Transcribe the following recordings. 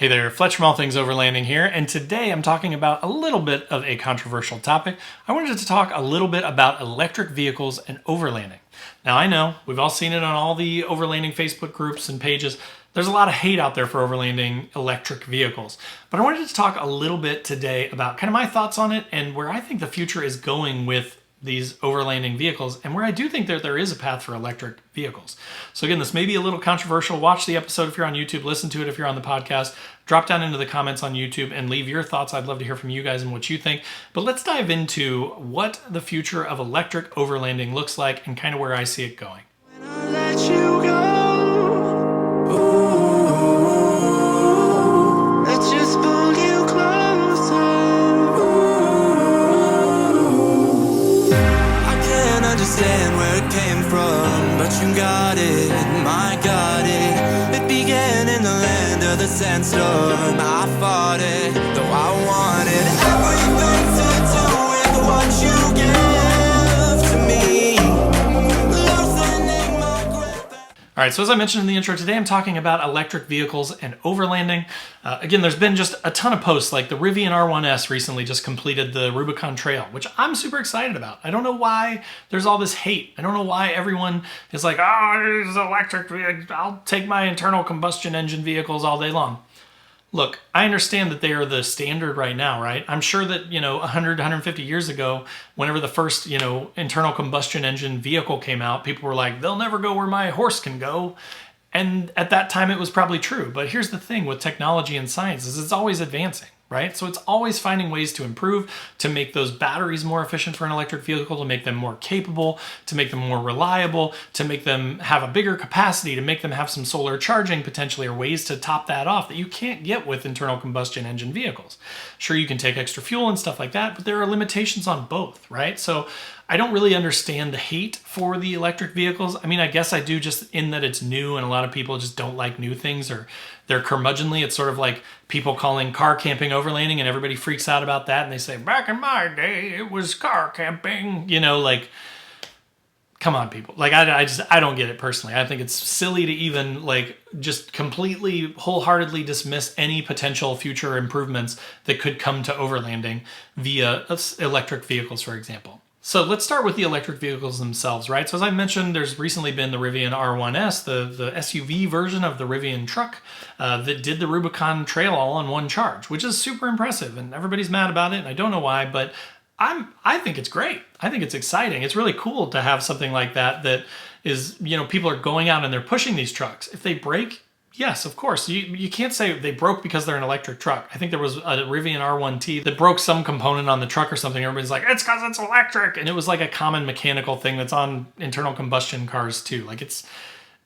Hey there, Fletch from All Things Overlanding here, and today I'm talking about a little bit of a controversial topic. I wanted to talk a little bit about electric vehicles and overlanding. Now I know, we've all seen it on all the overlanding Facebook groups and pages. There's a lot of hate out there for overlanding electric vehicles. But I wanted to talk a little bit today about kind of my thoughts on it and where I think the future is going with these overlanding vehicles, and where I do think that there is a path for electric vehicles. So again, this may be a little controversial. Watch the episode if you're on YouTube, listen to it if you're on the podcast, drop down into the comments on YouTube and leave your thoughts. I'd love to hear from you guys and what you think. But let's dive into what the future of electric overlanding looks like and kind of where I see it going. Understand where it came from, but you got it, my got it. It began in the land of the sandstorm. I fought it, though I wanted everything to do with what you gave to me. Loosening my grip. All right, so as I mentioned in the intro, today I'm talking about electric vehicles and overlanding. Again, there's been just a ton of posts, like the Rivian R1S recently just completed the Rubicon Trail, which I'm super excited about. I don't know why there's all this hate. I don't know why everyone is like, oh, it's electric, I'll take my internal combustion engine vehicles all day long. Look, I understand that they are the standard right now, right? I'm sure that, 100, 150 years ago, whenever the first, internal combustion engine vehicle came out, people were like, they'll never go where my horse can go. And at that time, it was probably true. But here's the thing with technology and science is it's always advancing, right? So it's always finding ways to improve, to make those batteries more efficient for an electric vehicle, to make them more capable, to make them more reliable, to make them have a bigger capacity, to make them have some solar charging potentially, or ways to top that off that you can't get with internal combustion engine vehicles. Sure, you can take extra fuel and stuff like that, but there are limitations on both, right? So I don't really understand the hate for the electric vehicles. I mean, I guess I do, just in that it's new and a lot of people just don't like new things, or they're curmudgeonly. It's sort of like people calling car camping overlanding and everybody freaks out about that and they say, back in my day, it was car camping, come on, people. I don't get it personally. I think it's silly to even just completely wholeheartedly dismiss any potential future improvements that could come to overlanding via electric vehicles, for example. So let's start with the electric vehicles themselves, right? So as I mentioned, there's recently been the Rivian R1S, the SUV version of the Rivian truck that did the Rubicon Trail all on one charge, which is super impressive, and everybody's mad about it, and I don't know why, but I think it's great. I think it's exciting. It's really cool to have something like that is, people are going out and they're pushing these trucks. If they break, yes, of course. You can't say they broke because they're an electric truck. I think there was a Rivian R1T that broke some component on the truck or something. Everybody's like, it's because it's electric. And it was like a common mechanical thing that's on internal combustion cars too.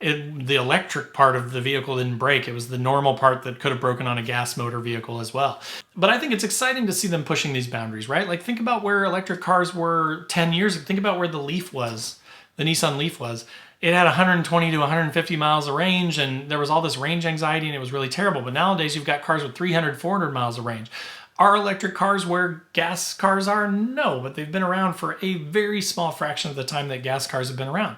The electric part of the vehicle didn't break. It was the normal part that could have broken on a gas motor vehicle as well. But I think it's exciting to see them pushing these boundaries, right? Think about where electric cars were 10 years ago. Think about where the Leaf was, the Nissan Leaf was. It had 120 to 150 miles of range, and there was all this range anxiety, and it was really terrible. But nowadays, you've got cars with 300, 400 miles of range. Are electric cars where gas cars are? No, but they've been around for a very small fraction of the time that gas cars have been around.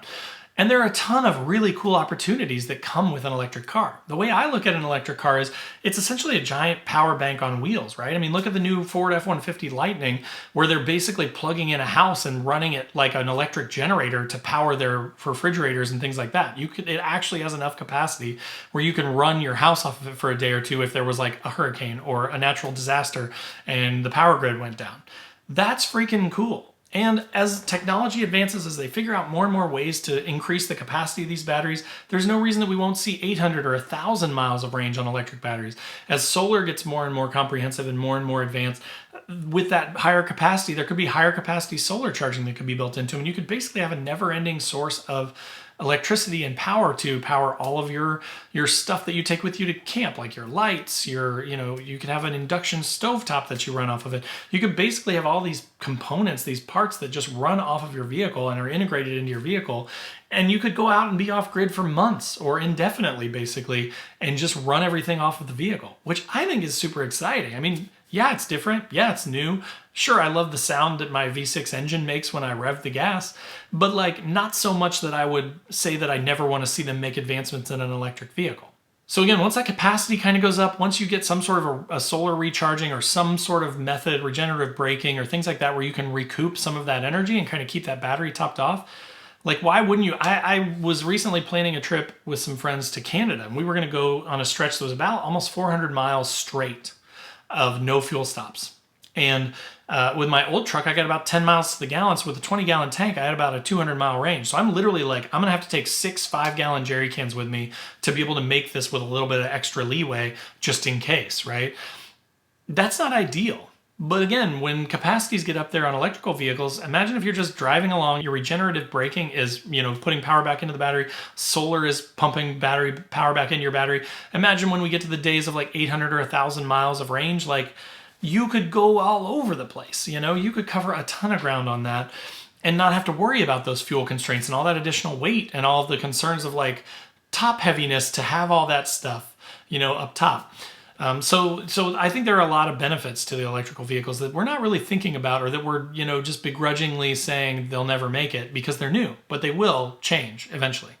And there are a ton of really cool opportunities that come with an electric car. The way I look at an electric car is it's essentially a giant power bank on wheels, right? I mean, look at the new Ford F-150 Lightning, where they're basically plugging in a house and running it like an electric generator to power their refrigerators and things like that. It actually has enough capacity where you can run your house off of it for a day or two if there was like a hurricane or a natural disaster and the power grid went down. That's freaking cool. And as technology advances, as they figure out more and more ways to increase the capacity of these batteries, there's no reason that we won't see 800 or 1,000 miles of range on electric batteries. As solar gets more and more comprehensive and more advanced, with that higher capacity, there could be higher capacity solar charging that could be built into them. And you could basically have a never-ending source of electricity and power to power all of your stuff that you take with you to camp, like your lights, you can have an induction stovetop that you run off of it. You could basically have all these components, these parts that just run off of your vehicle and are integrated into your vehicle. And you could go out and be off grid for months or indefinitely, basically, and just run everything off of the vehicle, which I think is super exciting. I mean, yeah, it's different. Yeah, it's new. Sure, I love the sound that my V6 engine makes when I rev the gas, but not so much that I would say that I never want to see them make advancements in an electric vehicle. So again, once that capacity kind of goes up, once you get some sort of a solar recharging or some sort of method, regenerative braking or things like that, where you can recoup some of that energy and kind of keep that battery topped off, like why wouldn't you? I was recently planning a trip with some friends to Canada, and we were going to go on a stretch that was about almost 400 miles straight of no fuel stops. And with my old truck, I got about 10 miles to the gallon. So with a 20-gallon tank, I had about a 200-mile range. So I'm literally like, I'm going to have to take 6 5-gallon jerry cans with me to be able to make this with a little bit of extra leeway just in case, right? That's not ideal. But again, when capacities get up there on electrical vehicles, imagine if you're just driving along, your regenerative braking is, putting power back into the battery, solar is pumping battery power back into your battery. Imagine when we get to the days of like 800 or 1,000 miles of range, like you could go all over the place, you could cover a ton of ground on that and not have to worry about those fuel constraints and all that additional weight and all of the concerns of like top heaviness to have all that stuff, up top. So I think there are a lot of benefits to the electrical vehicles that we're not really thinking about, or that we're, just begrudgingly saying they'll never make it because they're new, but they will change eventually.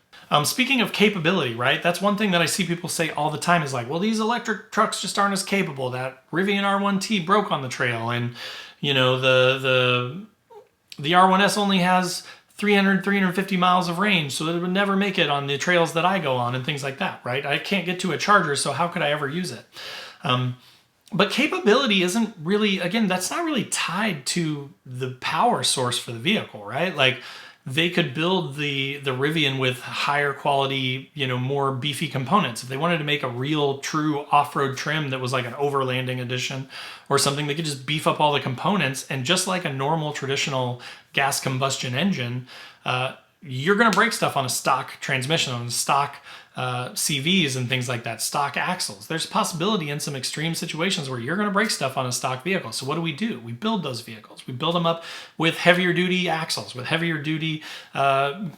Speaking of capability, right? That's one thing that I see people say all the time is like, well, these electric trucks just aren't as capable. That Rivian R1T broke on the trail, and the R1S only has 350 miles of range, so it would never make it on the trails that I go on and things like that, right? I can't get to a charger, so how could I ever use it? But capability isn't really, again, that's not really tied to the power source for the vehicle, right? Like they could build the Rivian with higher quality, more beefy components. If they wanted to make a real true off-road trim that was like an Overlanding edition or something, they could just beef up all the components, and just like a normal traditional gas combustion engine, you're going to break stuff on a stock transmission, on stock CVs and things like that, stock axles. There's a possibility in some extreme situations where you're going to break stuff on a stock vehicle. So what do? We build those vehicles. We build them up with heavier duty axles, with heavier duty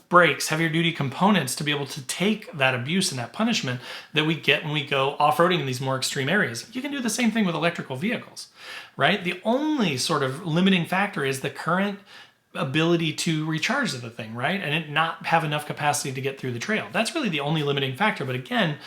brakes, heavier duty components to be able to take that abuse and that punishment that we get when we go off-roading in these more extreme areas. You can do the same thing with electrical vehicles, right? The only sort of limiting factor is the current ability to recharge the thing, right? And it not have enough capacity to get through the trail. That's really the only limiting factor. But again,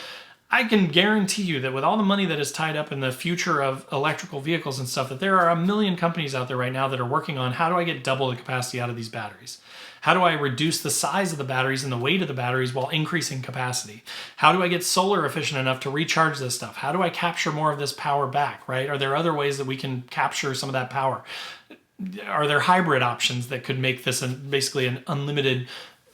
I can guarantee you that with all the money that is tied up in the future of electrical vehicles and stuff, that there are a million companies out there right now that are working on how do I get double the capacity out of these batteries? How do I reduce the size of the batteries and the weight of the batteries while increasing capacity? How do I get solar efficient enough to recharge this stuff? How do I capture more of this power back, right? Are there other ways that we can capture some of that power? Are there hybrid options that could make this basically an unlimited,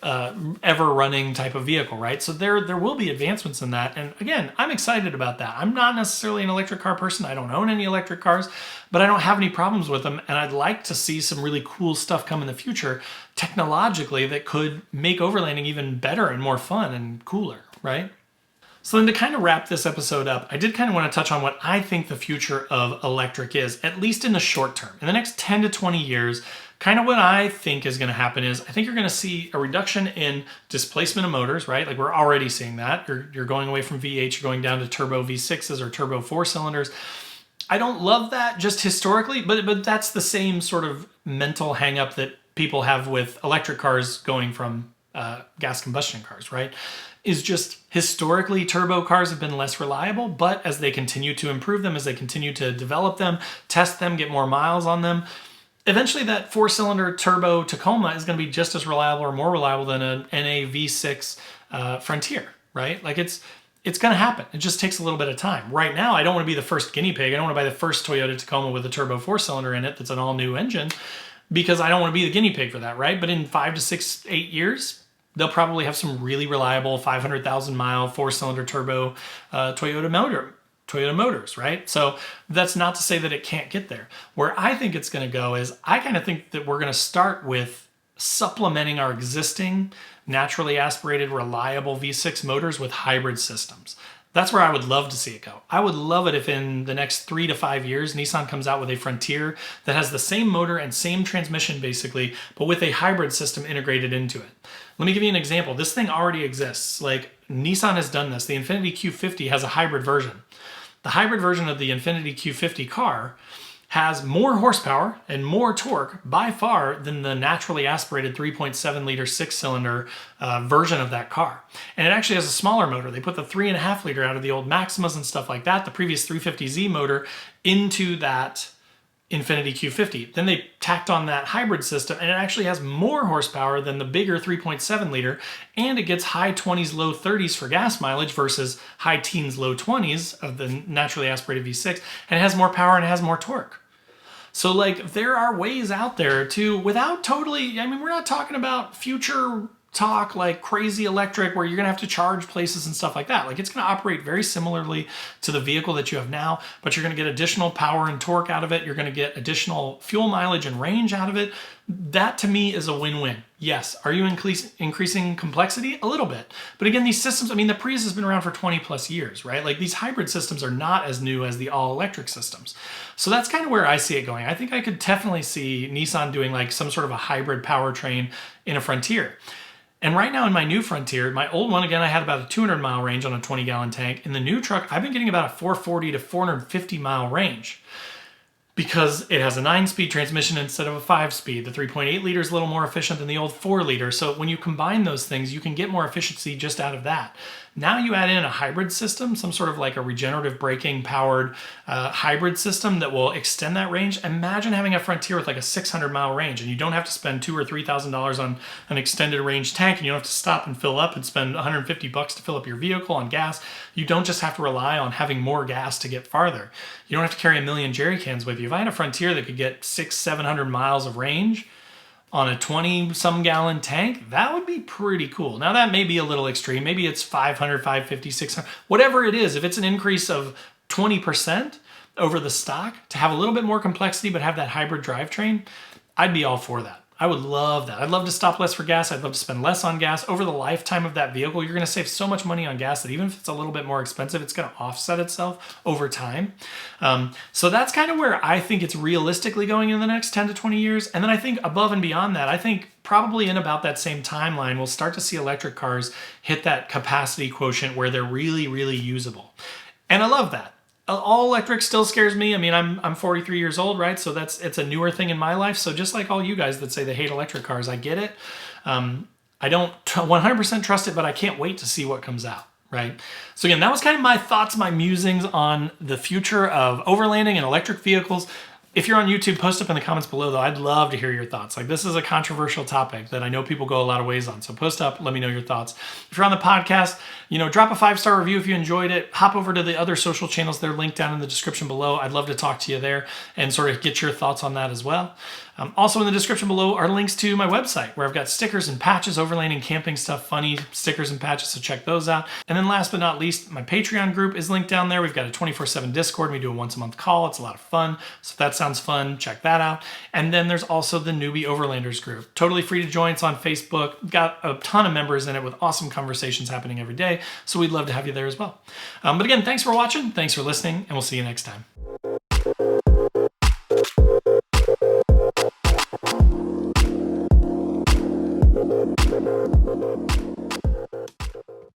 ever-running type of vehicle, right? So there will be advancements in that. And again, I'm excited about that. I'm not necessarily an electric car person. I don't own any electric cars, but I don't have any problems with them. And I'd like to see some really cool stuff come in the future technologically that could make overlanding even better and more fun and cooler, right? So then to kind of wrap this episode up, I did kind of want to touch on what I think the future of electric is, at least in the short term. In the next 10 to 20 years, kind of what I think is going to happen is I think you're going to see a reduction in displacement of motors, right? Like we're already seeing that. You're going away from V8, you're going down to turbo V6s or turbo 4-cylinders. I don't love that just historically, but that's the same sort of mental hang-up that people have with electric cars going from gas combustion cars, right? Is just historically turbo cars have been less reliable, but as they continue to improve them, as they continue to develop them, test them, get more miles on them, eventually that 4-cylinder turbo Tacoma is going to be just as reliable or more reliable than an NA V6 Frontier, right? Like it's going to happen. It just takes a little bit of time. Right now, I don't want to be the first guinea pig. I don't want to buy the first Toyota Tacoma with a turbo 4-cylinder in it that's an all-new engine because I don't want to be the guinea pig for that, right? But in 5 to 6, 8 years, they'll probably have some really reliable 500,000 mile 4-cylinder turbo Toyota motors, right? So that's not to say that it can't get there. Where I think it's going to go is I kind of think that we're going to start with supplementing our existing naturally aspirated, reliable V6 motors with hybrid systems. That's where I would love to see it go. I would love it if in the next 3 to 5 years, Nissan comes out with a Frontier that has the same motor and same transmission basically, but with a hybrid system integrated into it. Let me give you an example. This thing already exists. Like Nissan has done this. The Infiniti Q50 has a hybrid version. The hybrid version of the Infiniti Q50 car has more horsepower and more torque by far than the naturally aspirated 3.7 liter 6-cylinder version of that car. And it actually has a smaller motor. They put the 3.5 liter out of the old Maximas and stuff like that, the previous 350Z motor, into that Infiniti Q50. Then they tacked on that hybrid system, and it actually has more horsepower than the bigger 3.7 liter, and it gets high 20s, low 30s for gas mileage versus high teens, low 20s of the naturally aspirated V6, and it has more power and it has more torque. So like, there are ways out there to, without totally, I mean, we're not talking about future talk like crazy electric where you're gonna have to charge places and stuff like that. Like, it's gonna operate very similarly to the vehicle that you have now, but you're gonna get additional power and torque out of it. You're gonna get additional fuel mileage and range out of it. That to me is a win-win. Yes, are you increasing complexity? A little bit. But again, these systems, I mean, the Prius has been around for 20 plus years, right? Like, these hybrid systems are not as new as the all-electric systems. So that's kind of where I see it going. I think I could definitely see Nissan doing like some sort of a hybrid powertrain in a Frontier. And right now in my new Frontier, my old one, again, I had about a 200-mile range on a 20-gallon tank. In the new truck, I've been getting about a 440 to 450-mile range because it has a 9-speed transmission instead of a 5-speed. The 3.8 liter is a little more efficient than the old 4 liter. So when you combine those things, you can get more efficiency just out of that. Now you add in a hybrid system, some sort of like a regenerative braking powered hybrid system that will extend that range. Imagine having a Frontier with like a 600-mile range, and you don't have to spend $2,000 or $3,000 on an extended range tank, and you don't have to stop and fill up and spend $150 to fill up your vehicle on gas. You don't just have to rely on having more gas to get farther. You don't have to carry a million jerry cans with you. If I had a Frontier that could get 600-700 miles of range on a 20-some gallon tank, that would be pretty cool. Now that may be a little extreme. Maybe it's 500, 550, 600, whatever it is. If it's an increase of 20% over the stock to have a little bit more complexity but have that hybrid drivetrain, I'd be all for that. I would love that. I'd love to stop less for gas. I'd love to spend less on gas. Over the lifetime of that vehicle, you're gonna save so much money on gas that even if it's a little bit more expensive, it's gonna offset itself over time. So that's kind of where I think it's realistically going in the next 10 to 20 years. And then I think above and beyond that, I think probably in about that same timeline, we'll start to see electric cars hit that capacity quotient where they're really, really usable. And I love that. All electric still scares me. I mean, I'm 43 years old, right? So it's a newer thing in my life. So just like all you guys that say they hate electric cars, I get it. I don't 100% trust it, but I can't wait to see what comes out, right? So again, that was kind of my thoughts, my musings on the future of overlanding and electric vehicles. If you're on YouTube, post up in the comments below, though. I'd love to hear your thoughts. Like, this is a controversial topic that I know people go a lot of ways on. So post up, let me know your thoughts. If you're on the podcast, drop a 5-star review if you enjoyed it. Hop over to the other social channels. They're linked down in the description below. I'd love to talk to you there and sort of get your thoughts on that as well. Also in the description below are links to my website where I've got stickers and patches, overlanding, camping stuff, funny stickers and patches, so check those out. And then last but not least, my Patreon group is linked down there. We've got a 24/7 Discord. We do a once-a-month call. It's a lot of fun. So if that sounds fun, check that out. And then there's also the Newbie Overlanders group. Totally free to join. It's on Facebook. Got a ton of members in it with awesome conversations happening every day. So we'd love to have you there as well. But again, thanks for watching. Thanks for listening, and we'll see you next time.